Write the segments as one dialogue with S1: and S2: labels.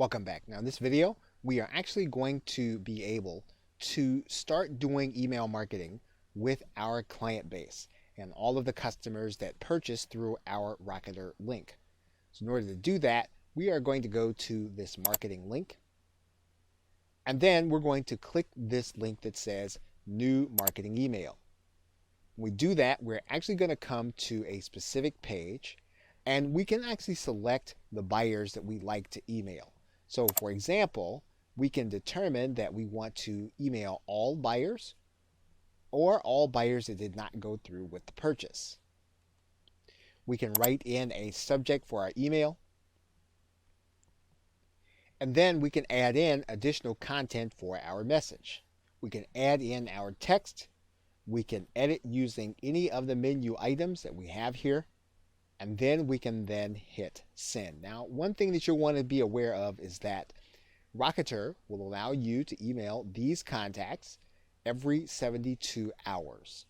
S1: Welcome back. Now in this video, we are actually going to be able to start doing email marketing with our client base and all of the customers that purchase through our Rocketer link. So in order to do that, we are going to go to this marketing link, and then we're going to click this link that says new marketing email. When we do that, we're actually going to come to a specific page, and we can actually select the buyers that we like to email. So for example, we can determine that we want to email all buyers or all buyers that did not go through with the purchase. We can write in a subject for our email, and then we can add in additional content for our message. We can add in our text. We can edit using any of the menu items that we have here, and then we can hit send. Now, one thing that you'll want to be aware of is that Rocketer will allow you to email these contacts every 72 hours.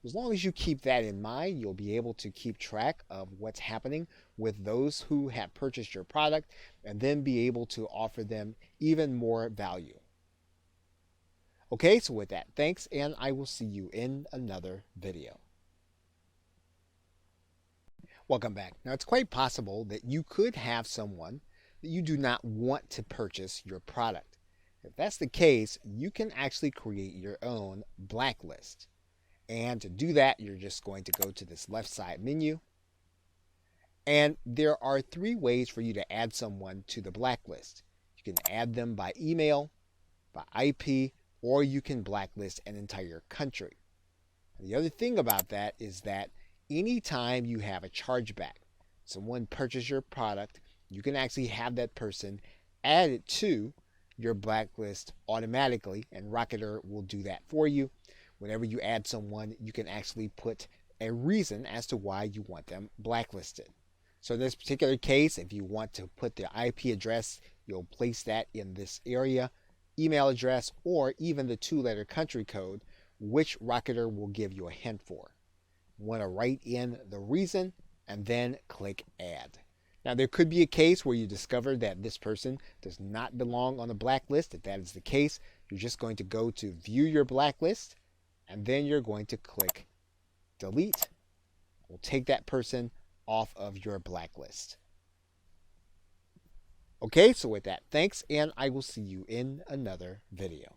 S1: As long as you keep that in mind, you'll be able to keep track of what's happening with those who have purchased your product and then be able to offer them even more value. Okay, so with that, thanks, and I will see you in another video. Welcome back. Now, it's quite possible that you could have someone that you do not want to purchase your product. If that's the case, you can actually create your own blacklist. And to do that, you're just going to go to this left side menu. And there are three ways for you to add someone to the blacklist. You can add them by email, by IP, or you can blacklist an entire country. And the other thing about that is that anytime you have a chargeback, someone purchased your product, you can actually have that person added to your blacklist automatically, and Rocketer will do that for you. Whenever you add someone, you can actually put a reason as to why you want them blacklisted. So in this particular case, if you want to put their IP address, you'll place that in this area, email address, or even the 2-letter country code, which Rocketer will give you a hint for. You want to write in the reason and then click add. Now, there could be a case where you discover that this person does not belong on the blacklist. If that is the case, you're just going to go to view your blacklist, and then you're going to click delete. We'll take that person off of your blacklist. Okay, so with that, thanks, and I will see you in another video.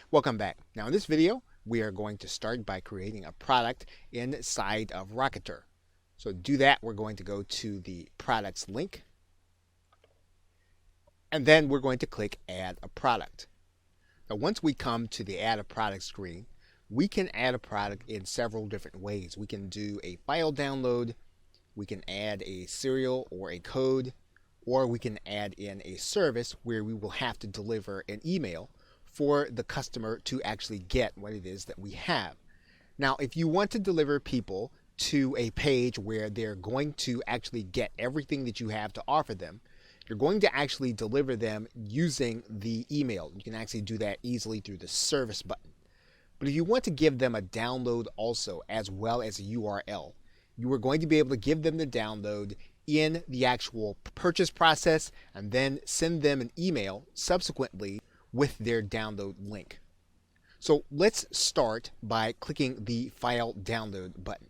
S1: Welcome back. Now, in this video, we are going to start by creating a product inside of Rocketer. So to do that, we're going to go to the products link, and then we're going to click add a product. Now, once we come to the add a product screen, we can add a product in several different ways. We can do a file download, we can add a serial or a code, or we can add in a service where we will have to deliver an email for the customer to actually get what it is that we have. Now, if you want to deliver people to a page where they're going to actually get everything that you have to offer them, you're going to actually deliver them using the email. You can actually do that easily through the service button. But if you want to give them a download also, as well as a URL, you are going to be able to give them the download in the actual purchase process and then send them an email subsequently with their download link. So let's start by clicking the file download button.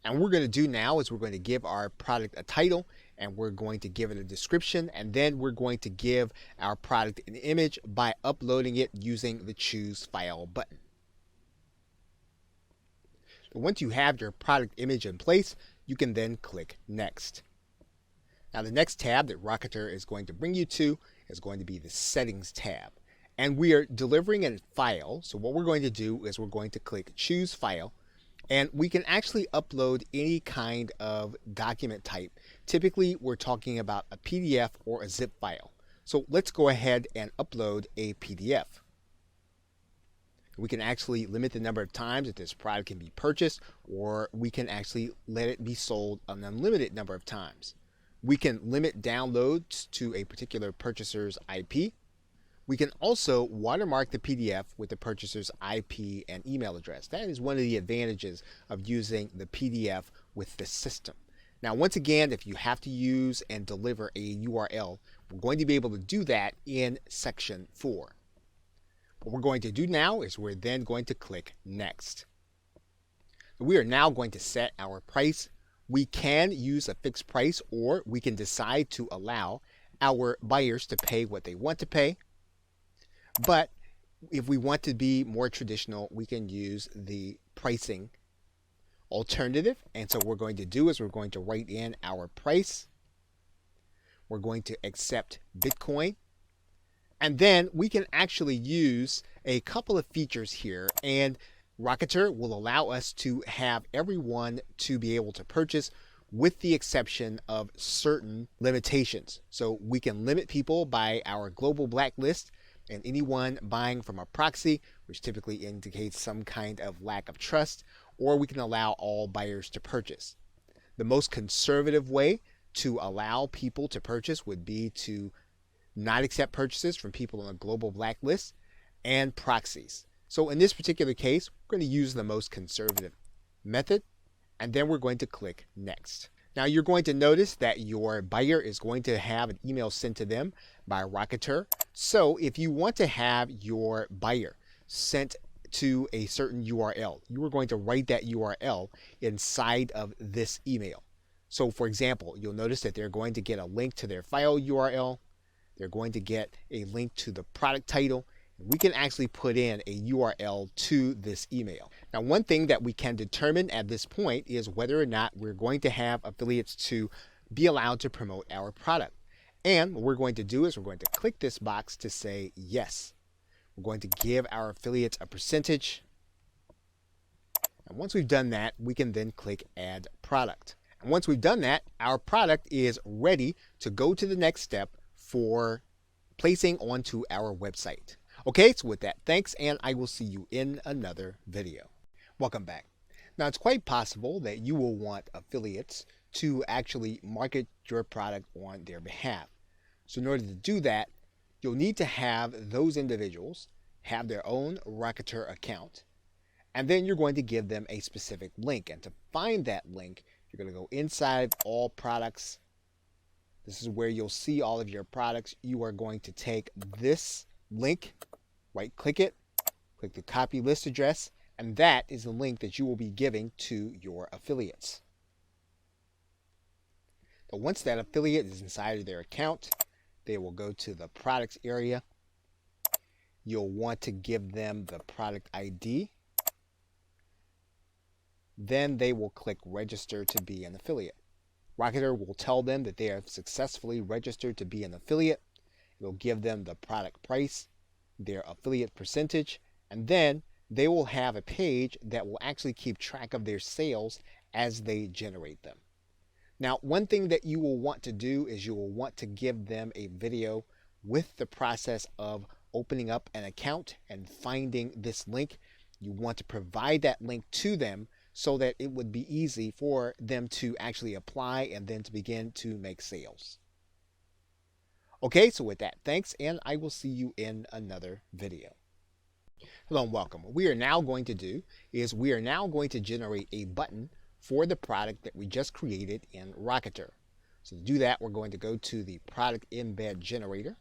S1: And what we're going to do now is we're going to give our product a title, and we're going to give it a description, and then we're going to give our product an image by uploading it using the choose file button. Once you have your product image in place, you can then click next. Now, the next tab that Rocketer is going to bring you to is going to be the settings tab. And we are delivering a file, so what we're going to do is we're going to click choose file, and we can actually upload any kind of document type. Typically, we're talking about a PDF or a zip file. So let's go ahead and upload a PDF. We can actually limit the number of times that this product can be purchased, or we can actually let it be sold an unlimited number of times. We can limit downloads to a particular purchaser's IP. We can also watermark the PDF with the purchaser's IP and email address. That is one of the advantages of using the PDF with the system. Now, once again, if you have to use and deliver a URL, we're going to be able to do that in section 4. What we're going to do now is we're then going to click Next. We are now going to set our price. We can use a fixed price, or we can decide to allow our buyers to pay what they want to pay. But if we want to be more traditional, we can use the pricing alternative. And so what we're going to do is we're going to write in our price. We're going to accept Bitcoin. And then we can actually use a couple of features here, and Rocketer will allow us to have everyone to be able to purchase, with the exception of certain limitations. So we can limit people by our global blacklist, and anyone buying from a proxy, which typically indicates some kind of lack of trust, or we can allow all buyers to purchase. The most conservative way to allow people to purchase would be to not accept purchases from people on a global blacklist and proxies. So in this particular case, we're going to use the most conservative method, and then we're going to click Next. Now you're going to notice that your buyer is going to have an email sent to them by Rocketer. So if you want to have your buyer sent to a certain URL, you are going to write that URL inside of this email. So for example, you'll notice that they're going to get a link to their file URL. They're going to get a link to the product title. We can actually put in a URL to this email. Now, one thing that we can determine at this point is whether or not we're going to have affiliates to be allowed to promote our product. And what we're going to do is we're going to click this box to say yes. We're going to give our affiliates a percentage. And once we've done that, we can then click Add Product. And once we've done that, our product is ready to go to the next step for placing onto our website. Okay, so with that, thanks, and I will see you in another video. Welcome back. Now, it's quite possible that you will want affiliates to actually market your product on their behalf. So in order to do that, you'll need to have those individuals have their own Rocketer account, and then you're going to give them a specific link. And to find that link, you're going to go inside All Products. This is where you'll see all of your products. You are going to take this link, right-click it, click the copy list address, and that is the link that you will be giving to your affiliates. So once that affiliate is inside of their account, they will go to the products area. You'll want to give them the product ID. Then they will click register to be an affiliate. Rocketer will tell them that they have successfully registered to be an affiliate. It will give them the product price, their affiliate percentage, and then they will have a page that will actually keep track of their sales as they generate them. Now, one thing that you will want to do is you will want to give them a video with the process of opening up an account and finding this link. You want to provide that link to them so that it would be easy for them to actually apply and then to begin to make sales. Okay, so with that, thanks, and I will see you in another video. Hello and welcome. What we are now going to do is we are now going to generate a button for the product that we just created in Rocketer. So to do that, we're going to go to the product embed generator,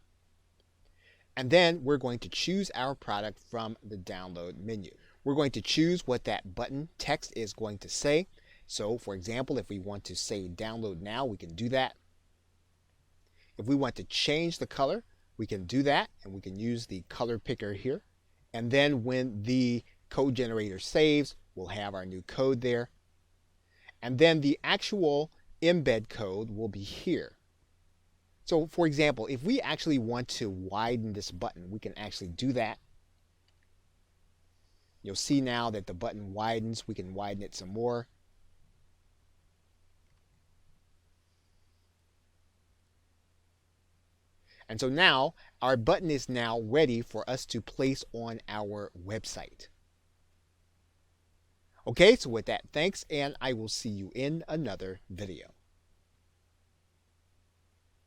S1: and then we're going to choose our product from the download menu. We're going to choose what that button text is going to say. So for example, if we want to say download now, we can do that. If we want to change the color, we can do that, and we can use the color picker here. And then when the code generator saves, we'll have our new code there. And then the actual embed code will be here. So for example, if we actually want to widen this button, we can actually do that. You'll see now that the button widens. We can widen it some more. And so now our button is now ready for us to place on our website. Okay, so with that, thanks, and I will see you in another video.